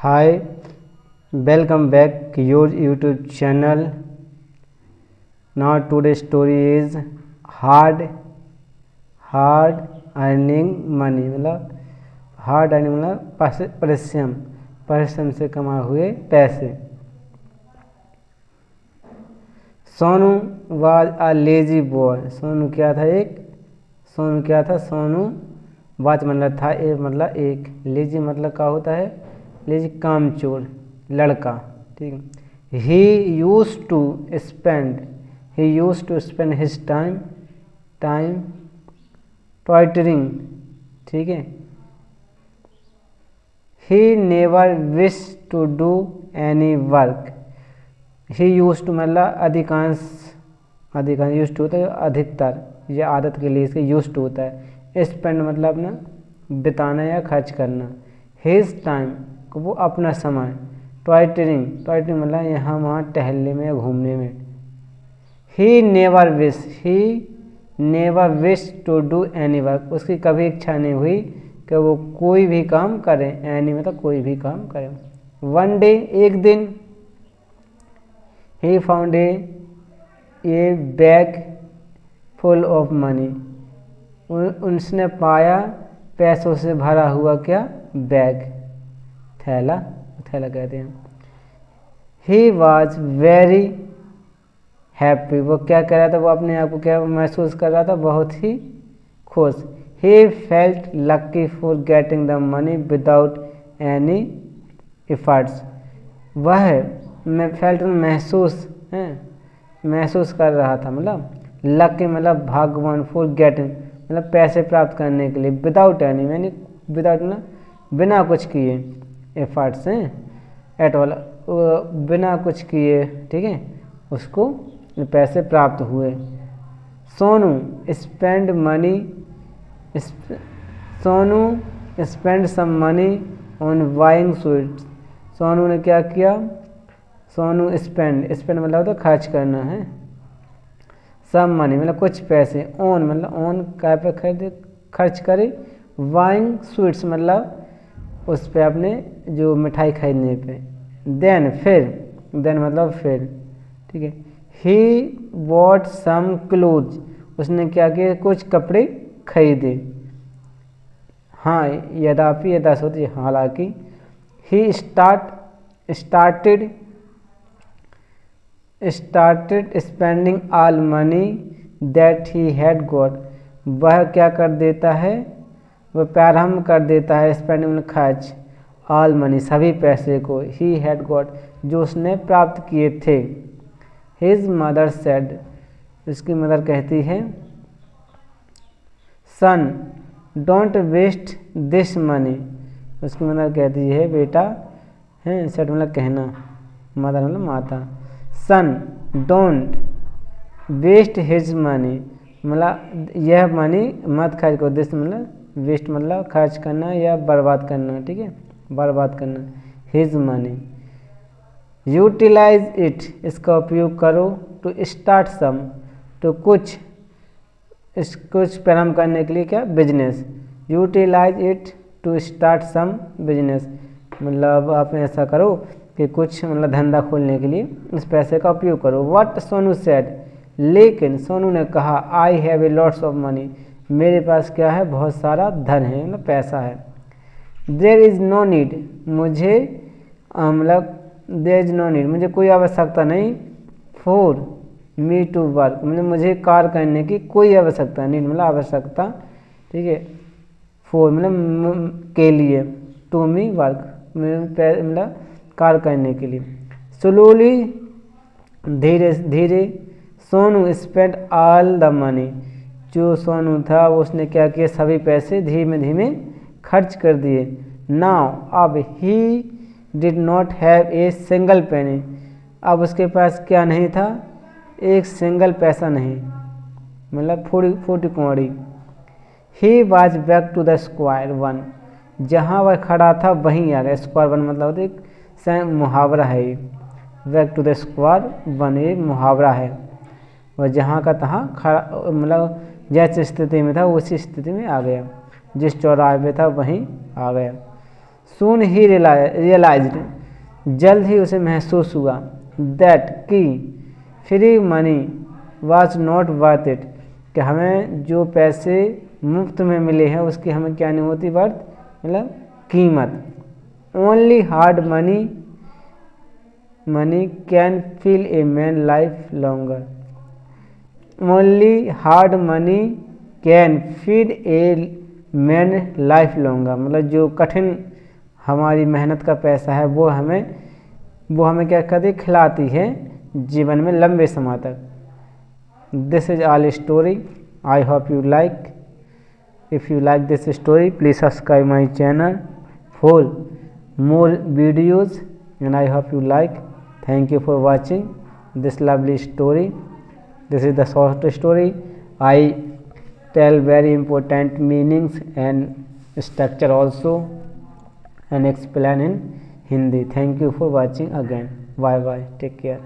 Hi, welcome back to your YouTube channel. Now today's story is hard earning money मतलब hard earning मतलब परिश्रम से कमाए हुए पैसे। Sonu was a lazy boy. Sonu क्या था? सोनू वाज मतलब था एक लेजी मतलब क्या होता है? लेजी कामचोर लड़का, ठीक है। He use to spend his time loitering, ठीक है। He never wish to do any work. He use to मतलब अधिकांश यूज टू होता है अधिकतर, ये आदत के लिए इसके यूज टू होता है। स्पेंड मतलब अपना बिताना या खर्च करना। हिज टाइम वो अपना समय। टॉयटरिंग मतलब यहाँ वहाँ टहलने में या घूमने में। He never wish to do any work. उसकी कभी इच्छा नहीं हुई कि वो कोई भी काम करे। एनी मतलब कोई भी काम करे। वन डे एक दिन he found a bag full of money. उसने पाया पैसों से भरा हुआ क्या? बैग, थैला कहते हैं। He was very happy. वो क्या कर रहा था? वो अपने आप को क्या महसूस कर रहा था? बहुत ही खुश। He felt lucky for getting the money without any efforts. वह महसूस कर रहा था मतलब लकी मतलब भाग्यवान, फॉर गेटिंग मतलब पैसे प्राप्त करने के लिए, विदाउट एनी यानी विदाउट ना बिना कुछ किए, एफर्ट्स हैं एट ऑल बिना कुछ किए, ठीक है, उसको पैसे प्राप्त हुए। Sonu spend some money on buying sweets. Sonu ने क्या किया? सोनू स्पेंड मतलब होता खर्च करना है। सम मनी मतलब कुछ पैसे। ऑन मतलब ऑन क्या पे खर्च करे। बाइंग स्वीट्स मतलब उस पे अपने जो मिठाई खरीदने पे। देन मतलब फिर, ठीक है। He bought some cloth. उसने क्या किया? कुछ कपड़े खरीदे। हाँ, यद्यपि यदा होती है हालांकि। ही started spending all money that he had got। वह क्या कर देता है? वह प्रारंभ कर देता है स्पेंडिंग खर्च, ऑल मनी सभी पैसे को, ही हैड गॉट जो उसने प्राप्त किए थे। His mother said. उसकी मदर कहती है, सन डोंट वेस्ट दिस मनी। उसकी मदर कहती है, बेटा है सेड मतलब कहना, मदर मतलब माता। सन डोंट वेस्ट हिज मनी मतलब यह मनी मत खर्च करो। दिस मतलब वेस्ट मतलब खर्च करना या बर्बाद करना, ठीक है, बर्बाद करना। हिज मनी यूटिलाइज इट इसका उपयोग करो। टू स्टार्ट सम तो कुछ प्रारंभ करने के लिए क्या? Business. Utilize it to start some business मतलब आप ऐसा करो कि कुछ मतलब धंधा खोलने के लिए इस पैसे का उपयोग करो। व्हाट सोनू सेड लेकिन सोनू ने कहा, I have a lots of money मेरे पास क्या है? बहुत सारा धन है मतलब पैसा है। देयर इज़ नो नीड मुझे मतलब देयर इज़ नो नीड मुझे कोई आवश्यकता नहीं। फॉर मी टू वर्क मतलब मुझे कार्य करने की कोई आवश्यकता नहीं, मतलब आवश्यकता, ठीक है। फॉर मतलब के लिए, टू मी वर्क मतलब कार्य करने के लिए। स्लोली धीरे धीरे Sonu spend all the money. जो सोनू था उसने क्या किया? सभी पैसे धीमे धीमे खर्च कर दिए। नाउ अब he did not have a single penny. अब उसके पास क्या नहीं था? एक सिंगल पैसा नहीं मतलब फूटी कौड़ी। He was back to the square one. जहाँ वह खड़ा था वहीं आ गया। स्क्वायर वन मतलब होता एक मुहावरा है। Back to the square one ये मुहावरा है। वह जहाँ का तहाँ खड़ा मतलब जिस स्थिति में था उसी स्थिति में आ गया। जिस चौराहे पे था वहीं आ गया। सून ही रियलाइज्ड, जल्द ही उसे महसूस हुआ, दैट कि free money was not worth it, कि हमें जो पैसे मुफ्त में मिले हैं उसकी हमें क्या नहीं होती वर्थ, मतलब कीमत। Only hard money can fill a man life longer, only hard money can feed a man life longer, मतलब जो कठिन हमारी मेहनत का पैसा है वो हमें क्या करती, खिलाती है जीवन में लंबे समय तक। This is all story, I hope you like. If you like this story please subscribe my channel for more videos, and I hope you like. Thank you for watching this lovely story. This is the short story. I tell very important meanings and structure also and explain in Hindi. Thank you for watching again. Bye bye, take care.